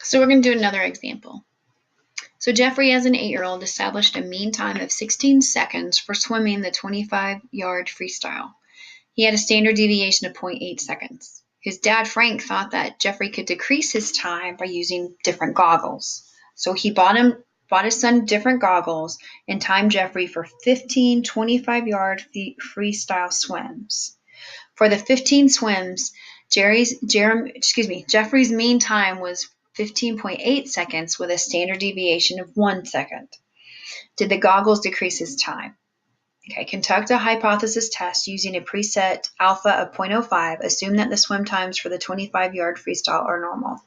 So we're going to do another example. So Jeffrey, as an 8-year-old, established a mean time of 16 seconds for swimming the 25-yard freestyle. He had a standard deviation of 0.8 seconds. His dad, Frank, thought that Jeffrey could decrease his time by using different goggles. So he bought his son different goggles and timed Jeffrey for 15 25-yard freestyle swims. For the 15 swims, Jeffrey's mean time was 15.8 seconds with a standard deviation of 1 second. Did the goggles decrease his time? Okay, conduct a hypothesis test using a preset alpha of 0.05. Assume that the swim times for the 25-yard freestyle are normal.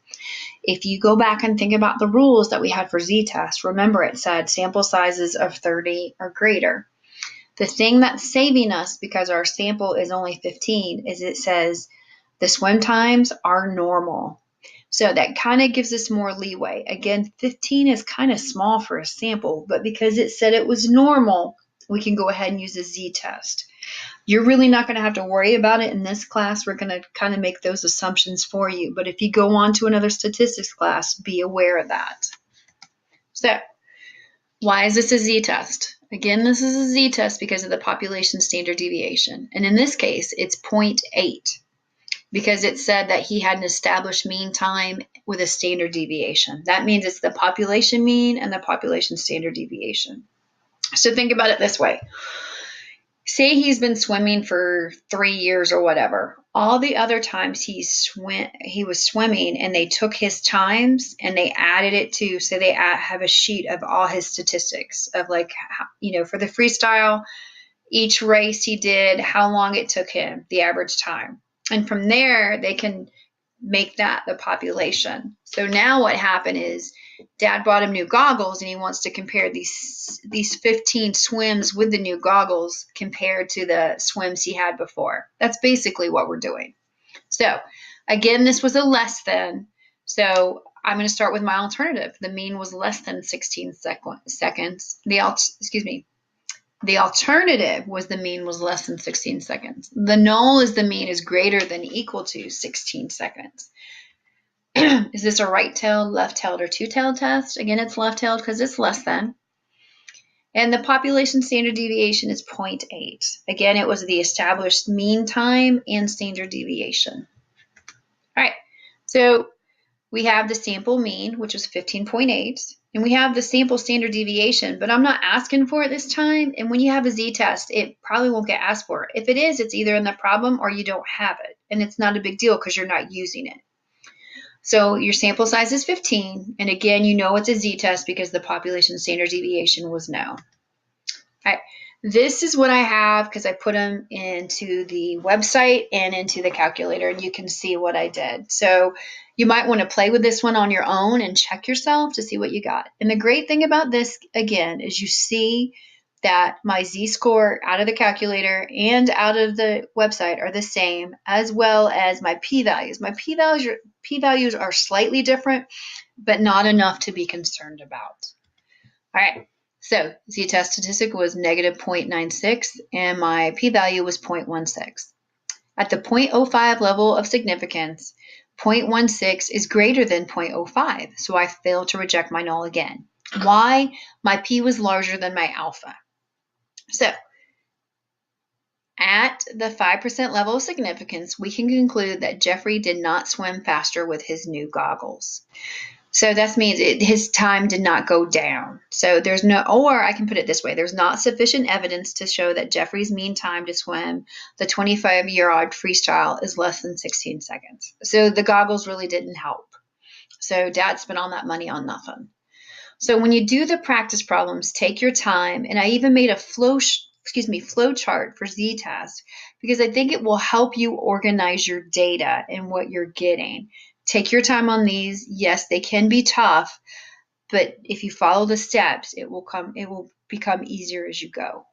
If you go back and think about the rules that we had for z-test, remember it said sample sizes of 30 or greater. The thing that's saving us, because our sample is only 15, is it says the swim times are normal. So that kind of gives us more leeway. Again, 15 is kind of small for a sample, but because it said it was normal, we can go ahead and use a z-test. You're really not going to have to worry about it in this class. We're going to kind of make those assumptions for you. But if you go on to another statistics class, be aware of that. So why is this a z-test? Again, this is a z-test because of the population standard deviation. And in this case, it's 0.8 because it said that he had an established mean time with a standard deviation. That means it's the population mean and the population standard deviation. So think about it this way. Say he's been swimming for 3 years or whatever. All the other times he was swimming and they took his times and they added it to, so they have a sheet of all his statistics of like, for the freestyle, each race he did, how long it took him, the average time. And from there, they can make that the population. So now what happened is Dad bought him new goggles and he wants to compare these 15 swims with the new goggles compared to the swims he had before. That's basically what we're doing. So again, this was a less than. So I'm going to start with my alternative. The mean was less than 16 seconds. The alternative was the mean was less than 16 seconds. The null is the mean is greater than equal to 16 seconds. Is this a right-tailed, left-tailed, or two-tailed test? Again, it's left-tailed because it's less than. And the population standard deviation is 0.8. Again, it was the established mean time and standard deviation. All right, so we have the sample mean, which is 15.8. And we have the sample standard deviation, but I'm not asking for it this time. And when you have a z-test, it probably won't get asked for. If it is, it's either in the problem or you don't have it. And it's not a big deal because you're not using it. So your sample size is 15. And again, you know it's a z-test because the population standard deviation was known. All right. This is what I have because I put them into the website and into the calculator, and you can see what I did. So you might want to play with this one on your own and check yourself to see what you got. And the great thing about this, again, is you see that my z-score out of the calculator and out of the website are the same, as well as my p-values. My p-values are slightly different, but not enough to be concerned about. All right. So z-test statistic was negative 0.96 and my p-value was 0.16. At the 0.05 level of significance, 0.16 is greater than 0.05, so I failed to reject my null again. Why? My p was larger than my alpha. So at the 5% level of significance, we can conclude that Jeffrey did not swim faster with his new goggles. So that means his time did not go down. So there's no, or I can put it this way, there's not sufficient evidence to show that Jeffrey's mean time to swim the 25-yard freestyle is less than 16 seconds. So the goggles really didn't help. So Dad spent all that money on nothing. So when you do the practice problems, take your time. And I even made a flow chart for z-test because I think it will help you organize your data and what you're getting. Take your time on these. Yes, they can be tough, but if you follow the steps, it will become easier as you go.